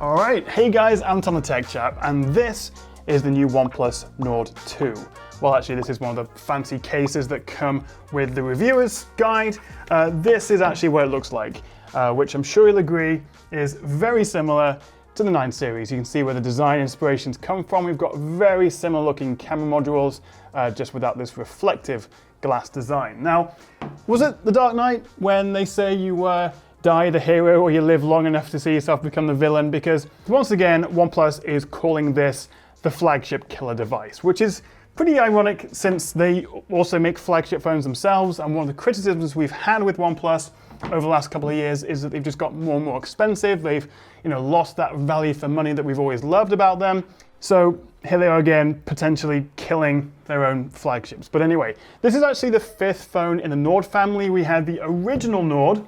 All right, hey guys, I'm Tom the Tech Chap, and this is the new OnePlus Nord 2. Well, actually, this is one of the fancy cases that come with the reviewer's guide. This is actually what it looks like, which I'm sure you'll agree is very similar to the 9 series. You can see where the design inspirations come from. We've got very similar looking camera modules, just without this reflective glass design. Now, was it The Dark Knight when they say you die the hero or you live long enough to see yourself become the villain? Because once again, OnePlus is calling this the flagship killer device, which is pretty ironic since they also make flagship phones themselves. And one of the criticisms we've had with OnePlus over the last couple of years is that they've just got more and more expensive. They've, lost that value for money that we've always loved about them. So here they are again, potentially killing their own flagships. But anyway, this is actually the 5th phone in the Nord family. We had the original Nord,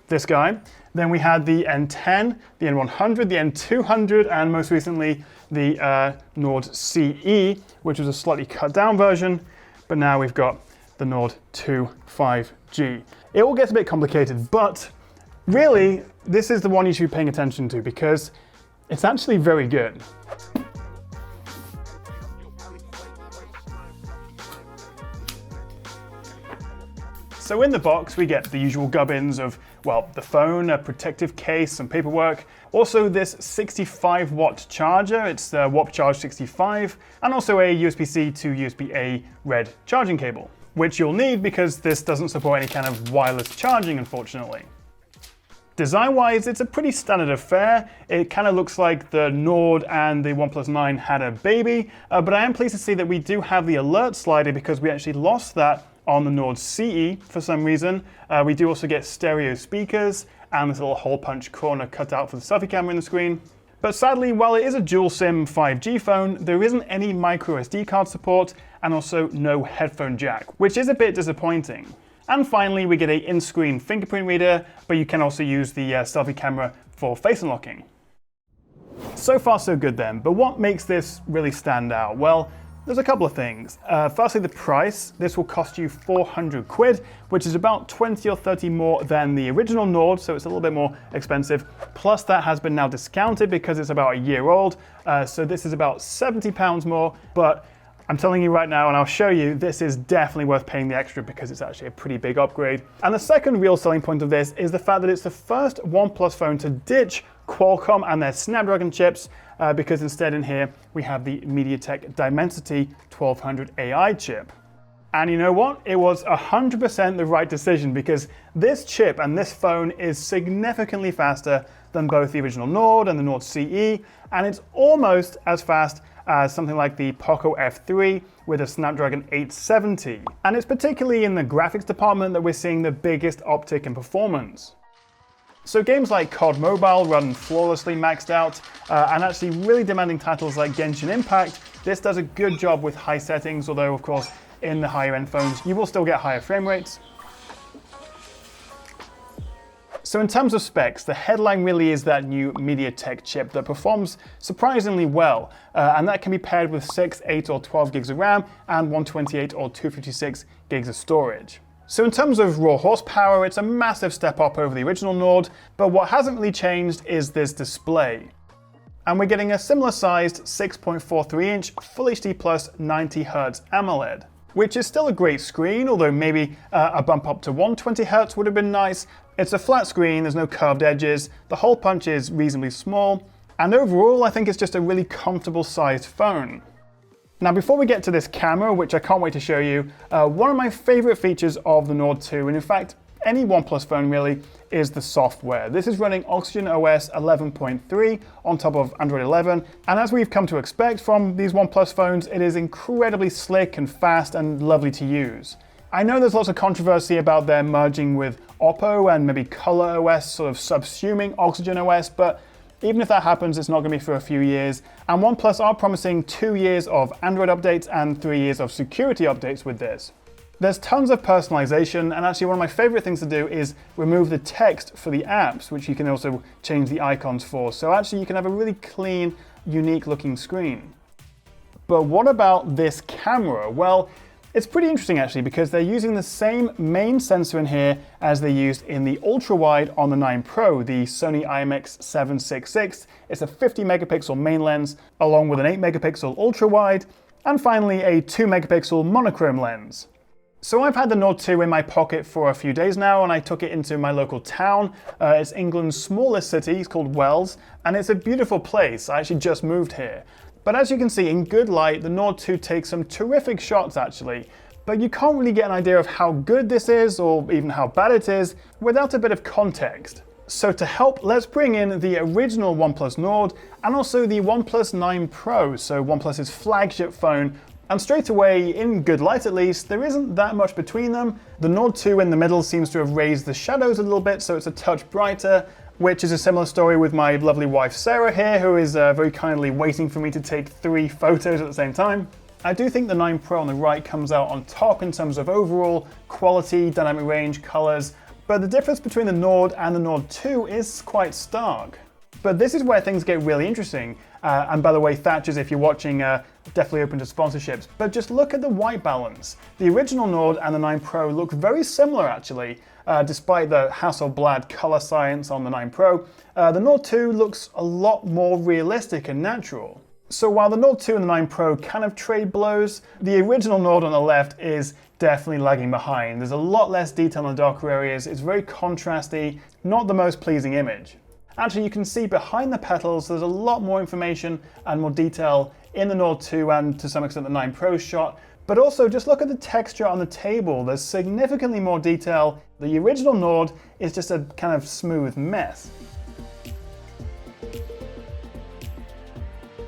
this guy. Then we had the N10, the N100, the N200, and most recently the Nord CE, which was a slightly cut down version. But now we've got the Nord 2 5G. It all gets a bit complicated, but really, this is the one you should be paying attention to because it's actually very good. So in the box, we get the usual gubbins of, well, the phone, a protective case, some paperwork. Also this 65-watt charger, it's the Warp Charge 65, and also a USB-C to USB-A red charging cable, which you'll need because this doesn't support any kind of wireless charging, unfortunately. Design-wise, it's a pretty standard affair. It kind of looks like the Nord and the OnePlus 9 had a baby, but I am pleased to see that we do have the alert slider because we actually lost that on the Nord CE for some reason. We do also get stereo speakers and this little hole punch corner cut out for the selfie camera in the screen. But sadly, while it is a dual SIM 5G phone, there isn't any micro SD card support and also no headphone jack, which is a bit disappointing. And finally, we get a in-screen fingerprint reader, but you can also use the selfie camera for face unlocking. So far, so good then, but what makes this really stand out? Well, there's a couple of things. Firstly, the price. This will cost you 400 quid, which is about 20 or 30 more than the original Nord, so it's a little bit more expensive. Plus that has been now discounted because it's about a year old, so this is about 70 pounds more, but I'm telling you right now, and I'll show you, this is definitely worth paying the extra because it's actually a pretty big upgrade. And the second real selling point of this is the fact that it's the first OnePlus phone to ditch Qualcomm and their Snapdragon chips, because instead in here we have the MediaTek Dimensity 1200 AI chip. And you know what? It was 100% the right decision because this chip and this phone is significantly faster than both the original Nord and the Nord CE, and it's almost as fast as something like the Poco F3 with a Snapdragon 870. And it's particularly in the graphics department that we're seeing the biggest uptick in performance. So games like COD Mobile run flawlessly maxed out, and actually really demanding titles like Genshin Impact, this does a good job with high settings, although of course in the higher end phones you will still get higher frame rates. So in terms of specs, the headline really is that new MediaTek chip that performs surprisingly well, and that can be paired with 6, 8 or 12 gigs of RAM and 128 or 256 gigs of storage. So in terms of raw horsepower, it's a massive step up over the original Nord, but what hasn't really changed is this display. And we're getting a similar sized 6.43-inch Full HD Plus 90Hz AMOLED, which is still a great screen, although maybe a bump up to 120Hz would have been nice. It's a flat screen, there's no curved edges, the hole punch is reasonably small, and overall I think it's just a really comfortable sized phone. Now before we get to this camera, which I can't wait to show you, one of my favorite features of the Nord 2, and in fact any OnePlus phone really, is the software. This is running Oxygen OS 11.3 on top of Android 11, and as we've come to expect from these OnePlus phones, it is incredibly slick and fast and lovely to use. I know there's lots of controversy about their merging with Oppo and maybe Color OS sort of subsuming Oxygen OS, but even if that happens, it's not going to be for a few years. And OnePlus are promising 2 years of Android updates and 3 years of security updates with this. There's tons of personalization, and actually one of my favorite things to do is remove the text for the apps, which you can also change the icons for. So actually you can have a really clean, unique looking screen. But what about this camera? Well, It's pretty interesting actually because they're using the same main sensor in here as they used in the ultra-wide on the 9 Pro, the Sony IMX766. It's a 50 megapixel main lens along with an 8 megapixel ultra-wide and finally a 2 megapixel monochrome lens. So I've had the Nord 2 in my pocket for a few days now and I took it into my local town. It's England's smallest city, it's called Wells, and it's a beautiful place. I actually just moved here. But as you can see, in good light, the Nord 2 takes some terrific shots actually, but you can't really get an idea of how good this is or even how bad it is without a bit of context. So to help, let's bring in the original OnePlus Nord and also the OnePlus 9 Pro, so OnePlus's flagship phone. And straight away, in good light at least, there isn't that much between them. The Nord 2 in the middle seems to have raised the shadows a little bit, so it's a touch brighter, which is a similar story with my lovely wife Sarah here, who is very kindly waiting for me to take 3 photos at the same time. I do think the 9 Pro on the right comes out on top in terms of overall quality, dynamic range, colors, but the difference between the Nord and the Nord 2 is quite stark. But this is where things get really interesting. And by the way, Thatchers, if you're watching, definitely open to sponsorships. But just look at the white balance. The original Nord and the 9 Pro look very similar actually, despite the Hasselblad color science on the 9 Pro. The Nord 2 looks a lot more realistic and natural. So while the Nord 2 and the 9 Pro kind of trade blows, the original Nord on the left is definitely lagging behind. There's a lot less detail in the darker areas, it's very contrasty, not the most pleasing image. Actually, you can see behind the petals, there's a lot more information and more detail in the Nord 2 and to some extent the 9 Pro shot. But also just look at the texture on the table. There's significantly more detail. The original Nord is just a kind of smooth mess.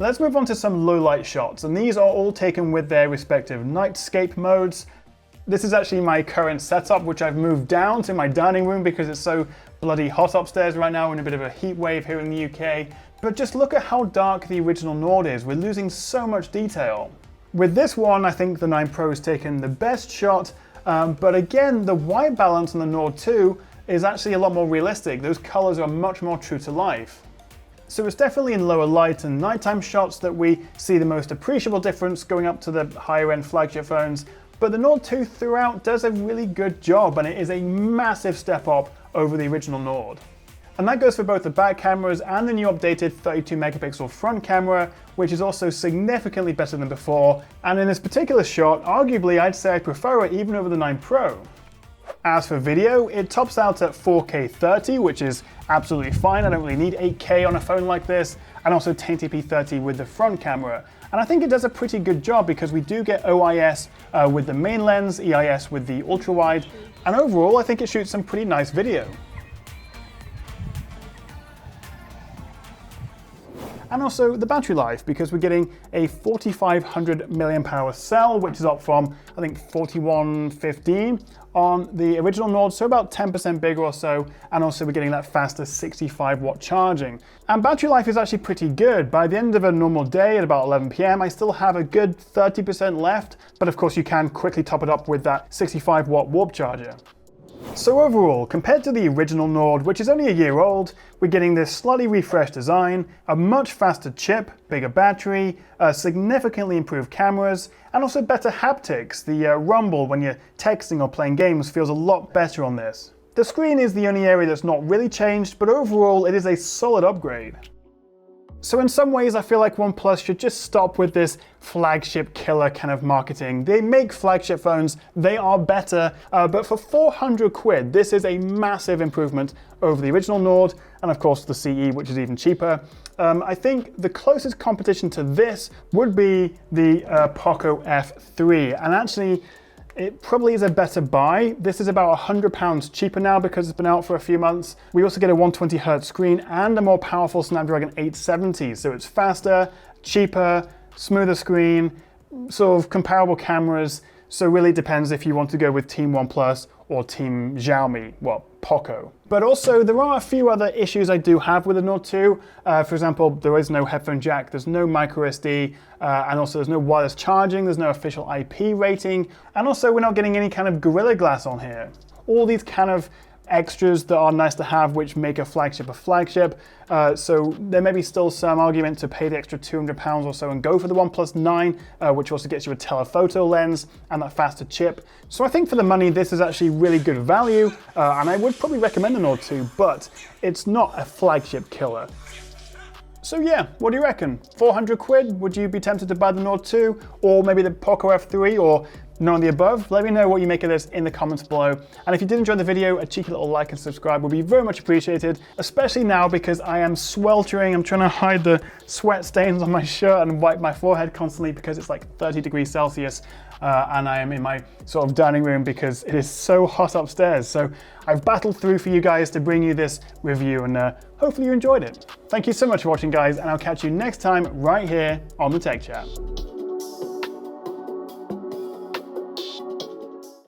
Let's move on to some low light shots, and these are all taken with their respective nightscape modes. This is actually my current setup, which I've moved down to my dining room because it's so bloody hot upstairs right now. We're in a bit of a heat wave here in the UK. But just look at how dark the original Nord is. We're losing so much detail. With this one, I think the 9 Pro has taken the best shot, but again, the white balance on the Nord 2 is actually a lot more realistic. Those colors are much more true to life. So it's definitely in lower light and nighttime shots that we see the most appreciable difference going up to the higher end flagship phones. But the Nord 2 throughout does a really good job, and it is a massive step up over the original Nord. And that goes for both the back cameras and the new updated 32 megapixel front camera, which is also significantly better than before. And in this particular shot, arguably I'd say I prefer it even over the 9 Pro. As for video, it tops out at 4K 30, which is absolutely fine. I don't really need 8K on a phone like this, and also 1080p 30 with the front camera. And I think it does a pretty good job because we do get OIS with the main lens, EIS with the ultra-wide, and overall I think it shoots some pretty nice video. And also the battery life, because we're getting a 4500 mAh cell, which is up from I think 4115 on the original Nord, so about 10% bigger or so, and also we're getting that faster 65 watt charging. And battery life is actually pretty good. By the end of a normal day at about 11 PM, I still have a good 30% left, but of course you can quickly top it up with that 65 watt warp charger. So overall, compared to the original Nord, which is only a year old, we're getting this slightly refreshed design, a much faster chip, bigger battery, significantly improved cameras, and also better haptics. The rumble when you're texting or playing games feels a lot better on this. The screen is the only area that's not really changed, but overall it is a solid upgrade. So in some ways I feel like OnePlus should just stop with this flagship killer kind of marketing. They make flagship phones, they are better, but for 400 quid, this is a massive improvement over the original Nord, and of course the CE, which is even cheaper. I think the closest competition to this would be the Poco F3, and actually it probably is a better buy. This is about £100 cheaper now because it's been out for a few months. We also get a 120Hz screen and a more powerful Snapdragon 870, so it's faster, cheaper, smoother screen, sort of comparable cameras. So really it depends if you want to go with Team OnePlus or Team Xiaomi, well, Poco. But also there are a few other issues I do have with the Nord 2. For example, there is no headphone jack, there's no micro SD, and also there's no wireless charging, there's no official IP rating, and also we're not getting any kind of Gorilla Glass on here. All these kind of extras that are nice to have, which make a flagship a flagship. So there may be still some argument to pay the extra £200 or so and go for the OnePlus 9, which also gets you a telephoto lens and that faster chip. So I think for the money, this is actually really good value, and I would probably recommend the Nord 2, but it's not a flagship killer. So yeah, what do you reckon? 400 quid? Would you be tempted to buy the Nord 2? Or maybe the Poco F3, or none of the above? Let me know what you make of this in the comments below. And if you did enjoy the video, a cheeky little like and subscribe would be very much appreciated, especially now because I am sweltering. I'm trying to hide the sweat stains on my shirt and wipe my forehead constantly because it's like 30 degrees Celsius. And I am in my sort of dining room because it is so hot upstairs. So I've battled through for you guys to bring you this review, and hopefully you enjoyed it. Thank you so much for watching, guys, and I'll catch you next time right here on the Tech Chat.